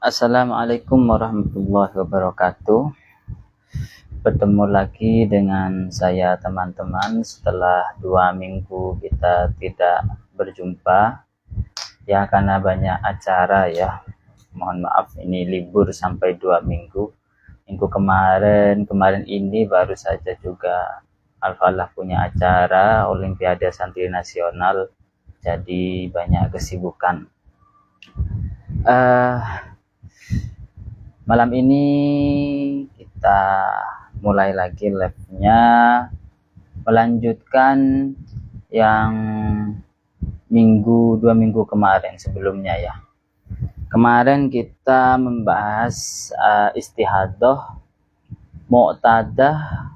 Assalamualaikum warahmatullahi wabarakatuh. Bertemu lagi dengan saya teman-teman setelah 2 minggu kita tidak berjumpa ya, karena banyak acara ya. Mohon maaf, ini libur sampai 2 minggu. Minggu kemarin ini baru saja juga Al-Falah punya acara Olimpiade Santri Nasional, jadi banyak kesibukan. Malam ini kita mulai lagi live-nya, melanjutkan yang 2 minggu kemarin sebelumnya ya. Kemarin kita membahas istihadah, mu'tadah,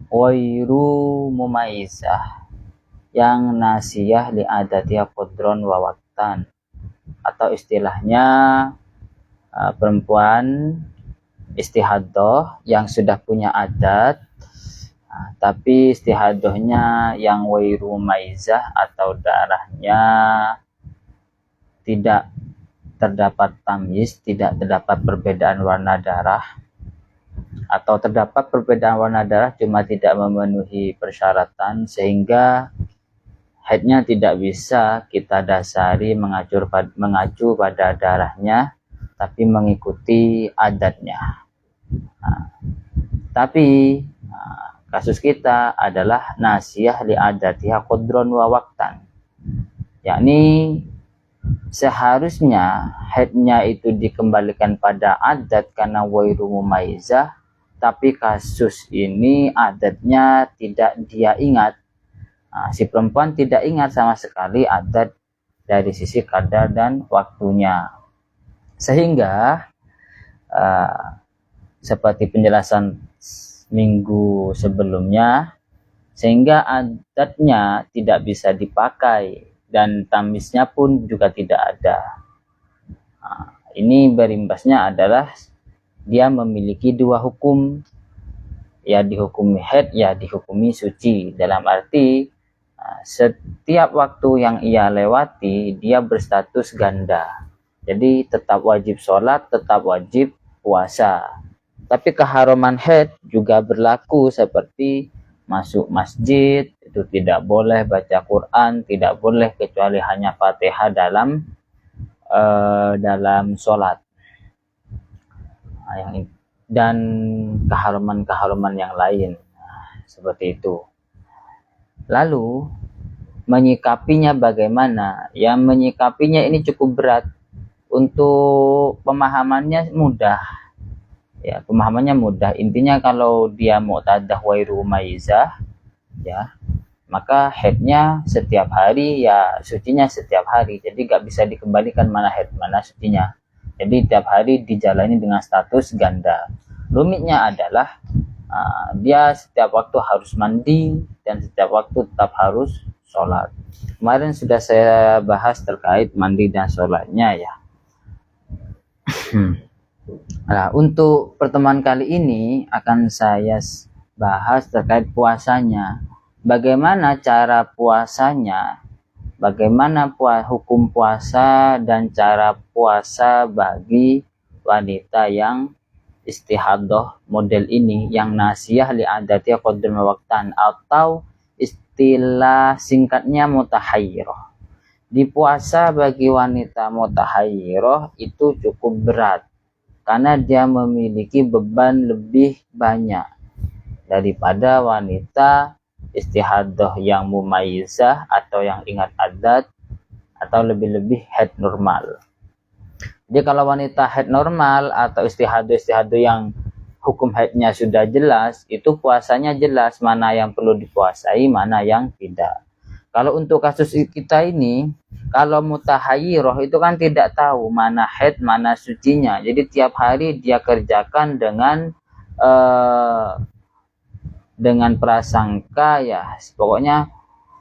ghairu mumayyizah, yang nasiyah li adatiha qadron wa waqtan, atau istilahnya perempuan istihadah yang sudah punya adat, tapi istihadahnya yang ghairu mumayyizah atau darahnya tidak terdapat tamyiz, tidak terdapat perbedaan warna darah, atau terdapat perbedaan warna darah cuma tidak memenuhi persyaratan sehingga haidnya tidak bisa kita dasari mengacu pada darahnya, tapi mengikuti adatnya. Tapi kasus kita adalah nasiyah li adatiha qadron wa waqtan, yakni seharusnya haidnya itu dikembalikan pada adat karena ghairu mumayyizah, tapi kasus ini adatnya tidak dia ingat. Si perempuan tidak ingat sama sekali adat dari sisi kadar dan waktunya, sehingga seperti penjelasan minggu sebelumnya, sehingga adatnya tidak bisa dipakai dan tamiznya pun juga tidak ada. Ini berimbasnya adalah dia memiliki 2 hukum, ya dihukumi haid, ya dihukumi suci. Dalam arti setiap waktu yang ia lewati dia berstatus ganda, jadi tetap wajib sholat, tetap wajib puasa. Tapi keharuman haid juga berlaku, seperti masuk masjid itu tidak boleh baca Quran, tidak boleh kecuali hanya Fatihah dalam sholat, dan keharuman yang lain seperti itu. Lalu menyikapinya bagaimana? Ya, menyikapinya ini cukup berat. Untuk pemahamannya mudah. Ya, pemahamannya mudah. Intinya kalau dia mu'tadah ghairu mumayyizah, ya, maka haidnya setiap hari, ya sucinya setiap hari. Jadi gak bisa dikembalikan mana haid mana sucinya. Jadi tiap hari dijalani dengan status ganda. Rumitnya adalah dia setiap waktu harus mandi dan setiap waktu tetap harus sholat. Kemarin sudah saya bahas terkait mandi dan sholatnya ya. Nah, untuk pertemuan kali ini akan saya bahas terkait puasanya. Bagaimana cara puasanya, bagaimana hukum puasa dan cara puasa bagi wanita yang istihadah model ini, yang nasiyah li adatiha qadron wa waqtan, atau istilah singkatnya mutahayyirah. Di puasa bagi wanita mutahayyirah itu cukup berat karena dia memiliki beban lebih banyak daripada wanita istihadah yang mumayyizah atau yang ingat adat, atau lebih-lebih haid normal. Jadi kalau wanita haid normal atau istihadah yang hukum haidnya sudah jelas, itu puasanya jelas mana yang perlu dipuasai, mana yang tidak. Kalau untuk kasus kita ini, kalau mutahayyirah itu kan tidak tahu mana haid mana sucinya. Jadi tiap hari dia kerjakan dengan prasangka, ya pokoknya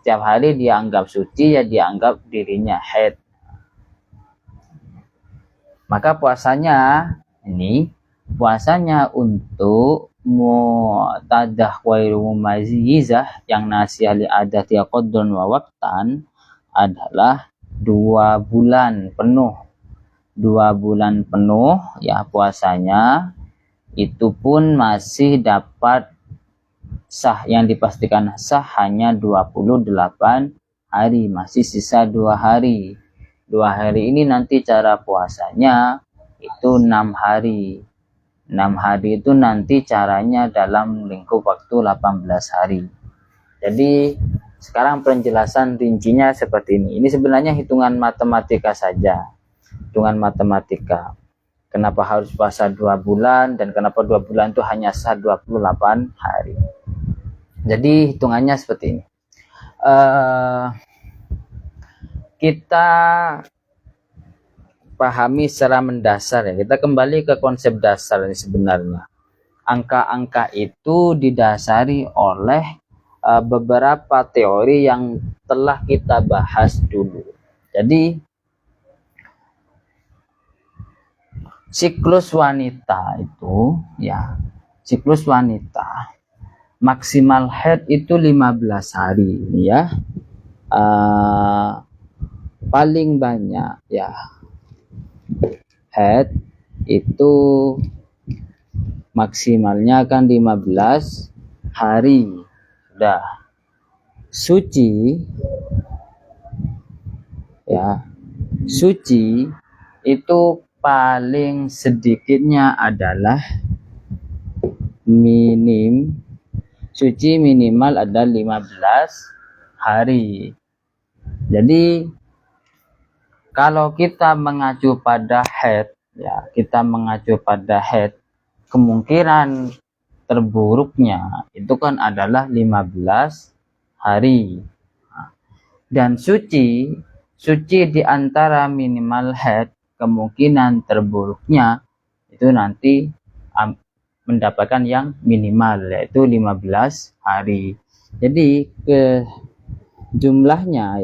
tiap hari dia anggap suci, ya dia anggap dirinya haid. Maka puasanya untuk mu'tadah ghairu mumayyizah yang nasiyah li adatiha qadron wa waqtan adalah 2 bulan penuh 2 bulan penuh ya puasanya, itu pun masih dapat sah, yang dipastikan sah hanya 28 hari, masih sisa 2 hari. 2 hari ini nanti cara puasanya itu 6 hari. 6 hari itu nanti caranya dalam lingkup waktu 18 hari. Jadi sekarang penjelasan rincinya seperti ini. Ini sebenarnya hitungan matematika saja. Hitungan matematika. Kenapa harus puasa 2 bulan dan kenapa 2 bulan itu hanya sah 28 hari. Jadi hitungannya seperti ini. Kita pahami secara mendasar ya. Kita kembali ke konsep dasar ini sebenarnya. Angka-angka itu didasari oleh beberapa teori yang telah kita bahas dulu. Jadi siklus wanita itu ya, siklus wanita maksimal haid itu 15 hari ya. Paling banyak ya haid itu maksimalnya kan 15 hari. Sudah suci ya, suci itu paling sedikitnya adalah suci minimal ada 15 hari. Jadi kalau kita mengacu pada haid ya, kita mengacu pada haid, kemungkinan terburuknya itu kan adalah 15 hari. Dan suci di antara minimal haid, kemungkinan terburuknya itu nanti mendapatkan yang minimal yaitu 15 hari. Jadi ke jumlahnya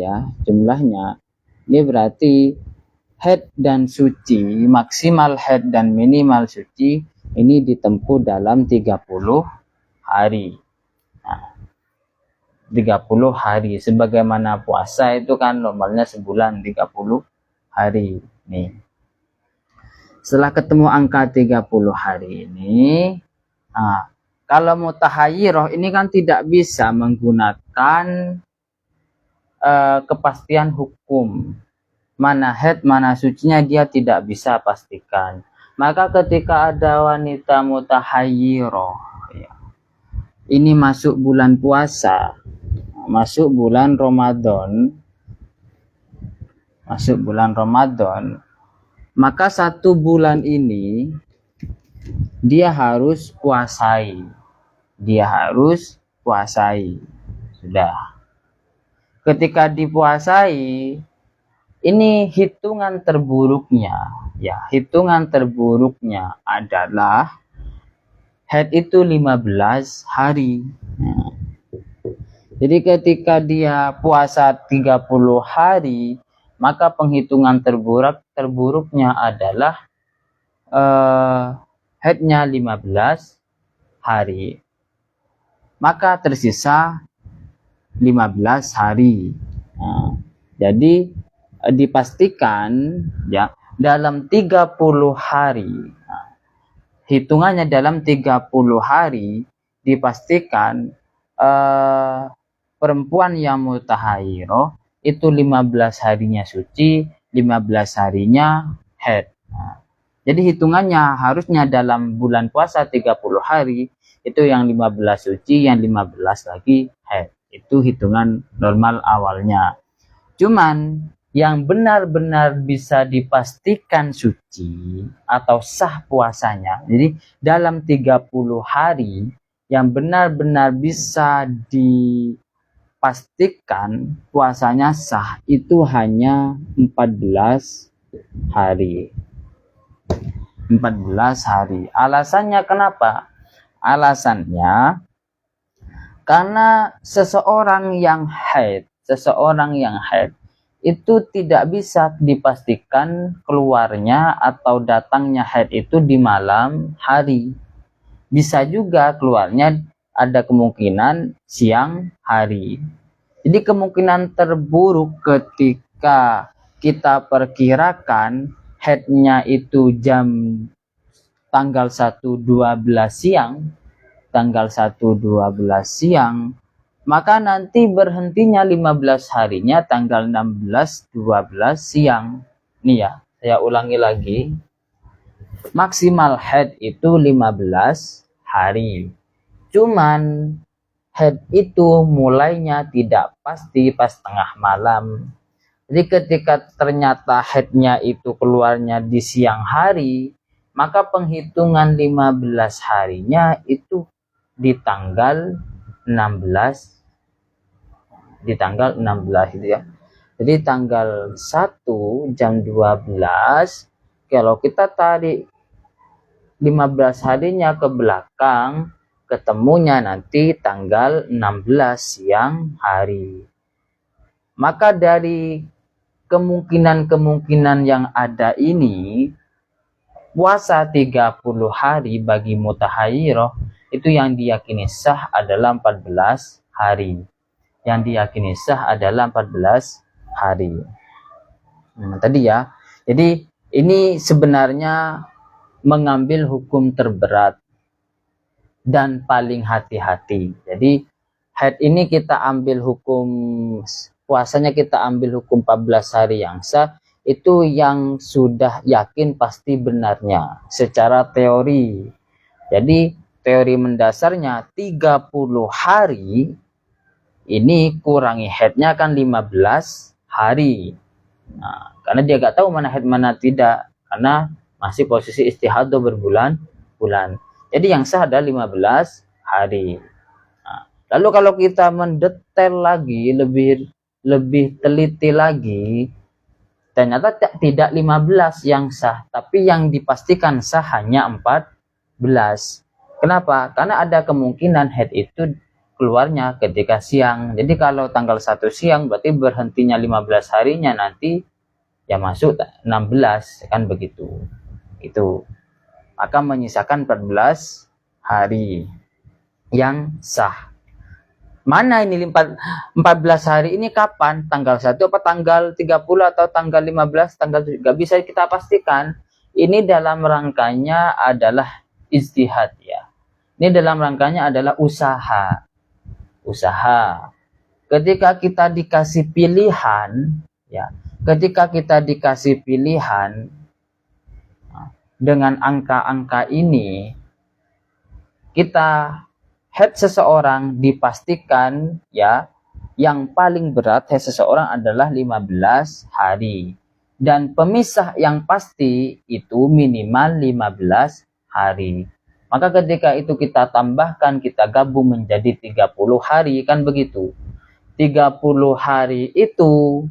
ini berarti haid dan suci, maksimal haid dan minimal suci ini ditempuh dalam 30 hari. Nah, 30 hari sebagaimana puasa itu kan normalnya sebulan 30 hari nih. Setelah ketemu angka 30 hari ini, nah, kalau mutahayyirah ini kan tidak bisa menggunakan kepastian hukum. Mana haid, mana sucinya dia tidak bisa pastikan. Maka ketika ada wanita mutahayyirah ya, ini masuk bulan puasa, masuk bulan Ramadan, maka 1 bulan ini dia harus puasai. Sudah. Ketika dipuasai, ini hitungan terburuknya adalah haid itu 15 hari. Nah, jadi ketika dia puasa 30 hari, maka penghitungan terburuknya adalah haidnya 15 hari. Maka tersisa 15 hari. Nah, jadi dipastikan ya dalam 30 hari. Nah, hitungannya dalam 30 hari dipastikan perempuan yang mutahayyirah itu 15 harinya suci, 15 harinya haid. Nah, jadi hitungannya harusnya dalam bulan puasa 30 hari itu yang 15 suci, yang 15 lagi haid. Itu hitungan normal awalnya. Cuman yang benar-benar bisa dipastikan suci atau sah puasanya, jadi dalam 30 hari yang benar-benar bisa dipastikan puasanya sah itu hanya 14 hari. 14 hari. Alasannya kenapa? Alasannya karena seseorang yang haid itu tidak bisa dipastikan keluarnya atau datangnya haid itu di malam hari. Bisa juga keluarnya ada kemungkinan siang hari. Jadi kemungkinan terburuk ketika kita perkirakan haidnya itu tanggal 1.12 siang, maka nanti berhentinya 15 harinya tanggal 16.12 siang. Nih ya, saya ulangi lagi. Maksimal haid itu 15 hari. Cuman haid itu mulainya tidak pasti pas tengah malam. Jadi ketika ternyata haidnya itu keluarnya di siang hari, maka penghitungan 15 harinya itu di tanggal 16 itu ya. Jadi tanggal 1 jam 12, kalau kita tarik 15 harinya ke belakang, ketemunya nanti tanggal 16 siang hari. Maka dari kemungkinan-kemungkinan yang ada ini, puasa 30 hari bagi mutahairoh itu yang diyakini sah adalah 14 hari. Yang diyakini sah adalah 14 hari. Tadi ya. Jadi ini sebenarnya mengambil hukum terberat dan paling hati-hati. Jadi haid ini kita ambil hukum, puasanya kita ambil hukum 14 hari yang sah, itu yang sudah yakin pasti benarnya secara teori. Jadi teori mendasarnya 30 hari ini kurangi haidnya kan 15 hari. Nah, karena dia gak tahu mana haid mana tidak, karena masih posisi istihadah berbulan-bulan. Jadi yang sah ada 15 hari. Nah, lalu kalau kita mendetail lagi, lebih teliti lagi, ternyata tidak 15 yang sah, tapi yang dipastikan sah hanya 14. Kenapa? Karena ada kemungkinan haid itu keluarnya ketika siang. Jadi kalau tanggal 1 siang berarti berhentinya 15 harinya nanti ya masuk 16, kan begitu. Itu. Maka menyisakan 14 hari yang sah. Mana ini 14 hari ini kapan? Tanggal 1 apa tanggal 30 atau tanggal 15? Tanggal 7. Gak bisa kita pastikan. Ini dalam rangkanya adalah ijtihad ya. Ini dalam rangkanya adalah usaha. Ketika kita dikasih pilihan ya, dengan angka-angka ini, kita haid seseorang dipastikan ya, yang paling berat haid seseorang adalah 15 hari. Dan pemisah yang pasti itu minimal 15 hari. Maka ketika itu kita tambahkan, kita gabung menjadi 30 hari, kan begitu. 30 hari itu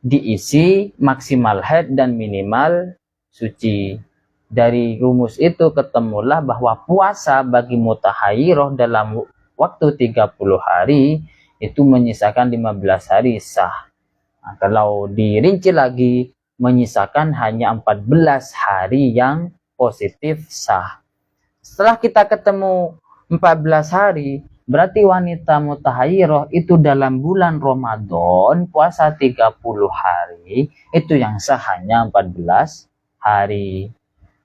diisi maksimal haid dan minimal suci. Dari rumus itu ketemulah bahwa puasa bagi mutahairoh dalam waktu 30 hari itu menyisakan 15 hari sah. Nah, kalau dirinci lagi, menyisakan hanya 14 hari yang positif sah. Setelah kita ketemu 14 hari, berarti wanita mutahairoh itu dalam bulan Ramadan puasa 30 hari, itu yang sah hanya 14 hari.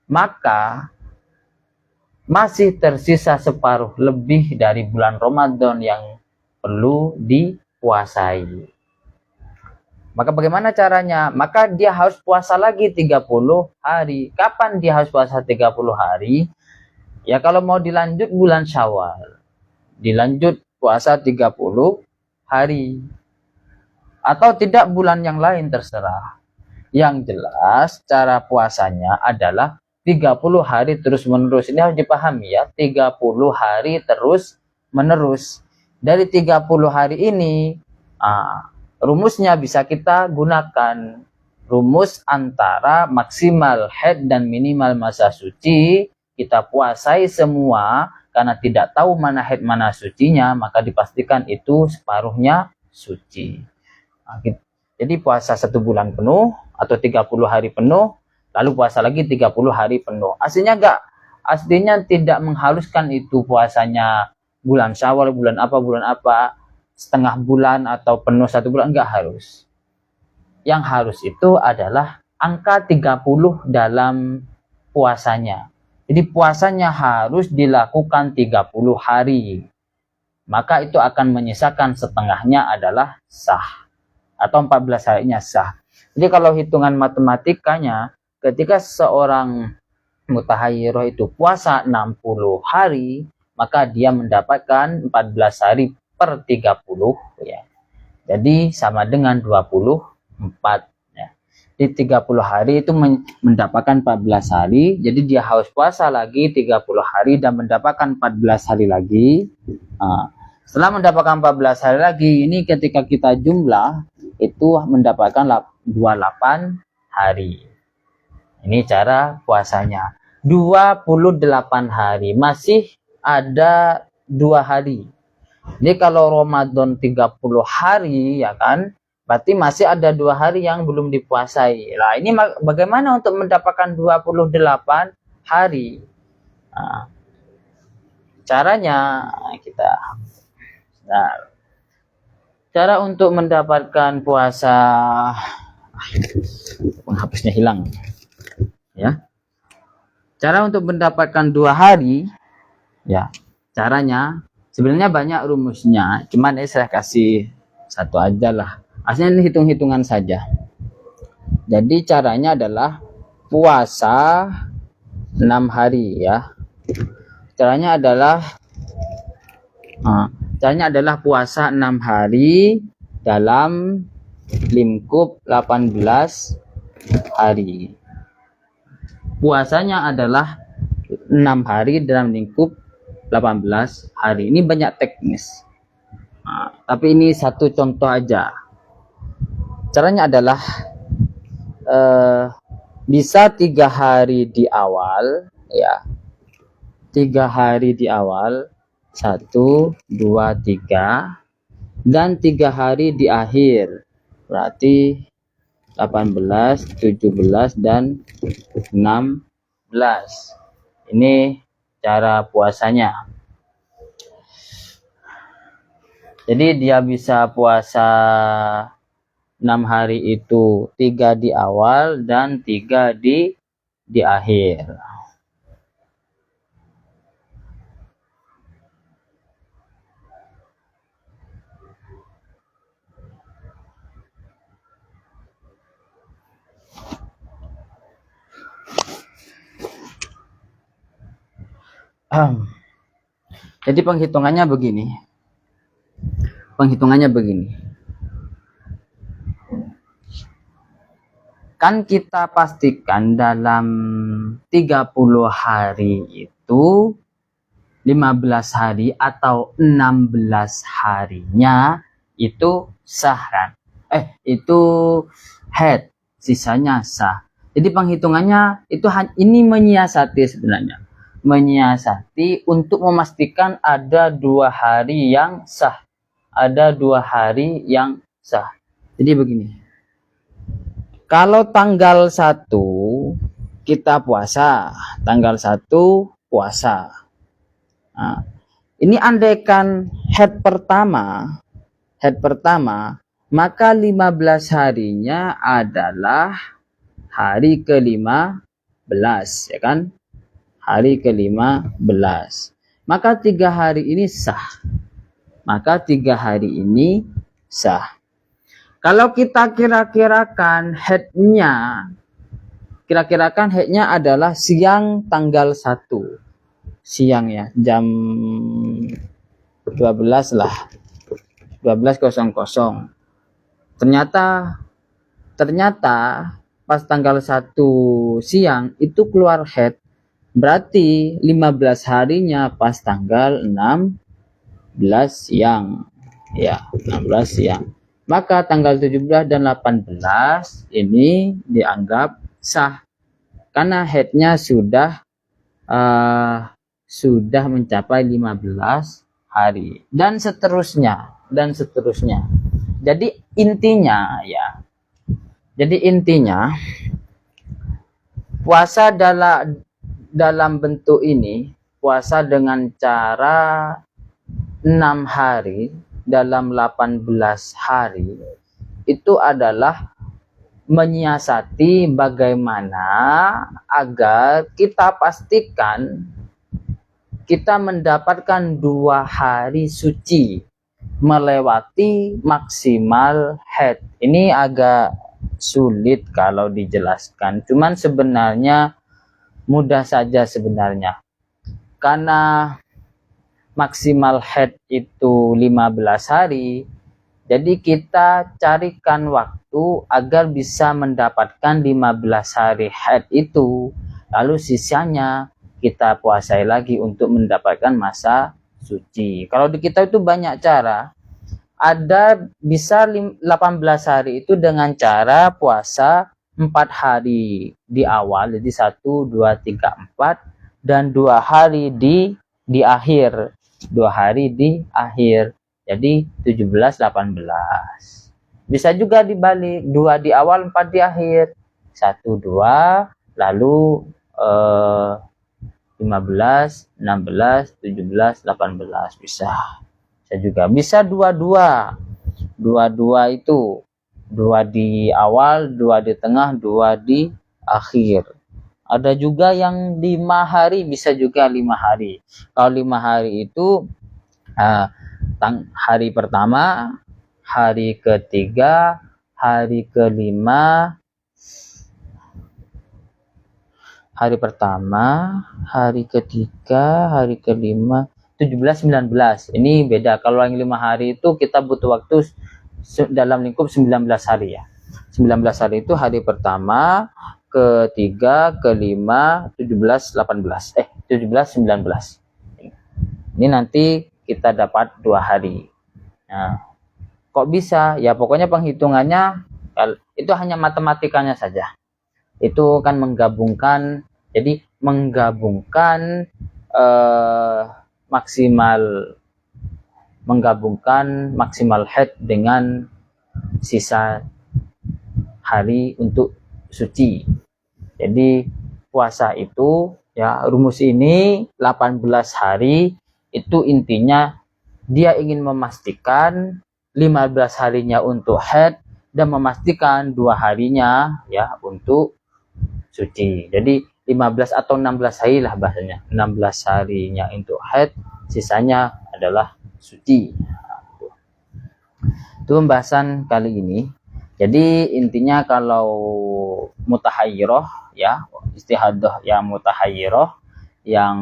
Maka masih tersisa separuh lebih dari bulan Ramadan yang perlu dipuasai. Maka bagaimana caranya? Maka dia harus puasa lagi 30 hari. Kapan dia harus puasa 30 hari? Ya kalau mau dilanjut bulan Syawal, dilanjut puasa 30 hari. Atau tidak bulan yang lain terserah. Yang jelas cara puasanya adalah 30 hari terus menerus. Ini harus dipahami ya, 30 hari terus menerus. Dari 30 hari ini, rumusnya bisa kita gunakan. Rumus antara maksimal haid dan minimal masa suci, kita puasai semua, karena tidak tahu mana haid mana sucinya, maka dipastikan itu separuhnya suci. Jadi puasa 1 bulan penuh atau 30 hari penuh, lalu puasa lagi 30 hari penuh. Aslinya tidak mengharuskan itu puasanya bulan Syawal, bulan apa, setengah bulan atau penuh 1 bulan, enggak harus. Yang harus itu adalah angka 30 dalam puasanya. Jadi puasanya harus dilakukan 30 hari. Maka itu akan menyisakan setengahnya adalah sah. Atau 14 harinya sah. Jadi kalau hitungan matematikanya, ketika seorang mutahayyiroh itu puasa 60 hari, maka dia mendapatkan 14 hari per 30 ya. Jadi sama dengan 24 ya. Di 30 hari itu mendapatkan 14 hari, jadi dia harus puasa lagi 30 hari dan mendapatkan 14 hari lagi. Nah, setelah mendapatkan 14 hari lagi, ini ketika kita jumlah itu mendapatkan 28 hari. Ini cara puasanya. 28 hari, masih ada 2 hari. Jadi kalau Ramadan 30 hari ya kan, berarti masih ada 2 hari yang belum dipuasai. Nah, ini bagaimana untuk mendapatkan 28 hari? Nah, caranya cara untuk mendapatkan puasa, penghapusnya hilang ya. Cara untuk mendapatkan 2 hari ya, caranya sebenarnya banyak rumusnya, cuman saya kasih satu aja lah. Aslinya ini hitung-hitungan saja. Jadi caranya adalah puasa 6 hari ya. Caranya adalah puasa 6 hari dalam lingkup 18 hari. Puasanya adalah 6 hari dalam lingkup 18 hari. Ini banyak teknis. Nah, tapi ini satu contoh aja. Caranya adalah bisa 3 hari di awal ya. 3 hari di awal, 1, 2, 3, dan 3 hari di akhir. Berarti 18, 17, dan 16. Ini cara puasanya. Jadi dia bisa puasa 6 hari itu 3 di awal dan 3 di akhir. Jadi penghitungannya begini. Kan kita pastikan dalam 30 hari itu 15 hari atau 16 harinya itu sah kan? Itu haid, sisanya sah. Jadi penghitungannya itu ini menyiasati sebenarnya. Menyiasati untuk memastikan ada 2 hari yang sah. Ada 2 hari yang sah. Jadi begini. Kalau tanggal 1 kita puasa, tanggal 1 puasa. Nah, ini andaikan head pertama, maka 15 harinya adalah hari ke-15, ya kan? Hari ke-15. Maka 3 hari ini sah. Kalau kita kira-kirakan headnya adalah siang tanggal 1. Siang ya, jam 12 lah. 12.00. Ternyata pas tanggal 1 siang itu keluar head. Berarti 15 harinya pas tanggal 16 siang. Ya, 16 siang. Maka tanggal 17 dan 18 ini dianggap sah. Karena headnya sudah mencapai 15 hari. Dan seterusnya. Jadi intinya puasa dalam bentuk ini, puasa dengan cara 6 hari dalam 18 hari itu adalah menyiasati bagaimana agar kita pastikan kita mendapatkan 2 hari suci melewati maksimal haid. Ini agak sulit kalau dijelaskan, cuman sebenarnya mudah saja sebenarnya. Karena maksimal haid itu 15 hari, jadi kita carikan waktu agar bisa mendapatkan 15 hari haid itu. Lalu sisanya kita puasai lagi untuk mendapatkan masa suci. Kalau di kita itu banyak cara. Ada bisa 18 hari itu dengan cara puasa 4 hari di awal. Jadi 1, 2, 3, 4. Dan 2 hari di akhir. 2 hari di akhir. Jadi 17, 18. Bisa juga dibalik, 2 di awal, 4 di akhir. 1, 2, lalu 15, 16, 17, 18. Bisa juga. Bisa 2-2. 2-2 itu 2 di awal, 2 di tengah, 2 di akhir. Ada juga yang 5 hari, bisa juga 5 hari. Kalau 5 hari itu hari pertama, hari ketiga, hari kelima, hari pertama, hari ketiga, hari kelima, 17, 19. Ini beda. Kalau yang 5 hari itu kita butuh waktu dalam lingkup 19 hari ya. 19 hari itu hari pertama, ketiga, kelima, 17, 18. 17, 19. Ini nanti kita dapat 2 hari. Nah, kok bisa? Ya pokoknya penghitungannya itu hanya matematikanya saja. Itu kan menggabungkan, jadi menggabungkan maksimal haid dengan sisa hari untuk suci. Jadi puasa itu ya, rumus ini 18 hari itu intinya dia ingin memastikan 15 harinya untuk haid dan memastikan 2 harinya ya untuk suci. Jadi 15 atau 16 hari lah bahasanya. 16 harinya untuk haid, sisanya adalah suci. Itu pembahasan kali ini. Jadi intinya kalau mutahayyiroh ya, istihadah yang mutahayyiroh, yang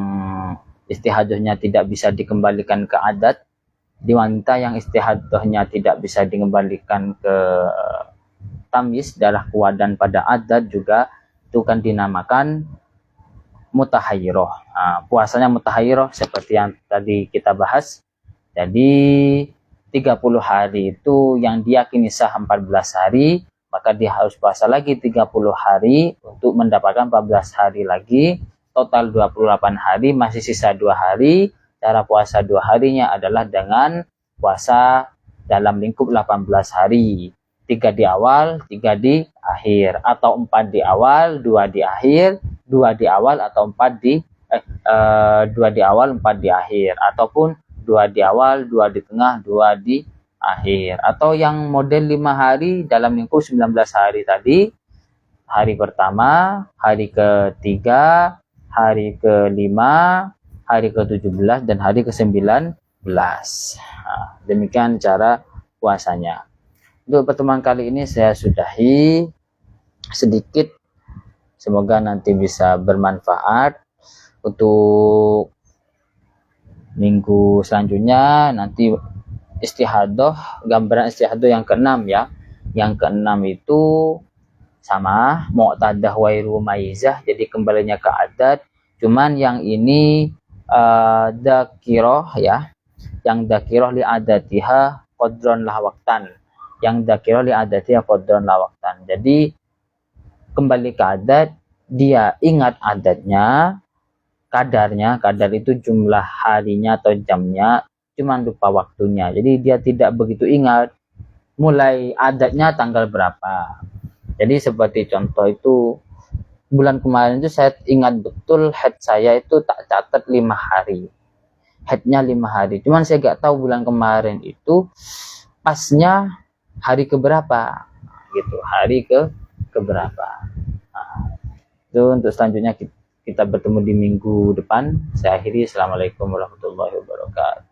istihadahnya tidak bisa dikembalikan ke adat, di wanita yang istihadahnya tidak bisa dikembalikan ke tamyiz, darah kewadan pada adat juga, itu kan dinamakan mutahayyiroh. Nah, puasanya mutahayyiroh seperti yang tadi kita bahas. Jadi 30 hari itu yang diyakini sah 14 hari, maka dia harus puasa lagi 30 hari untuk mendapatkan 14 hari lagi, total 28 hari, masih sisa 2 hari. Cara puasa 2 harinya adalah dengan puasa dalam lingkup 18 hari. 3 di awal, 3 di akhir, atau 4 di awal, 2 di akhir, 2 di awal atau 4 di 2 di awal, 4 di akhir, ataupun 2 di awal, 2 di tengah, 2 di akhir. Atau yang model 5 hari dalam lingkup 19 hari tadi, hari pertama, hari ketiga, hari kelima, hari ke-17 dan hari ke-19. Nah, demikian cara puasanya. Untuk pertemuan kali ini saya sudahi sedikit, semoga nanti bisa bermanfaat. Untuk minggu selanjutnya nanti istihadah, gambaran istihadah yang ke-6 ya. Yang ke-6 itu sama mu'tadah wairu maizah, jadi kembalinya ke adat. Cuman yang ini dakiroh ya, yang dakiroh li adatiha qadron lahwaktan, yang dakiroh li adatiha qadron lahwaktan. Jadi kembali ke adat, dia ingat adatnya, kadarnya, kadar itu jumlah harinya atau jamnya, cuman lupa waktunya. Jadi dia tidak begitu ingat mulai adatnya tanggal berapa. Jadi seperti contoh itu, bulan kemarin itu saya ingat betul haid saya itu tak catat 5 hari. Haidnya 5 hari. Cuman saya gak tahu bulan kemarin itu pasnya hari keberapa gitu. Hari ke keberapa. Nah, itu untuk selanjutnya kita bertemu di minggu depan. Saya akhiri. Assalamualaikum warahmatullahi wabarakatuh.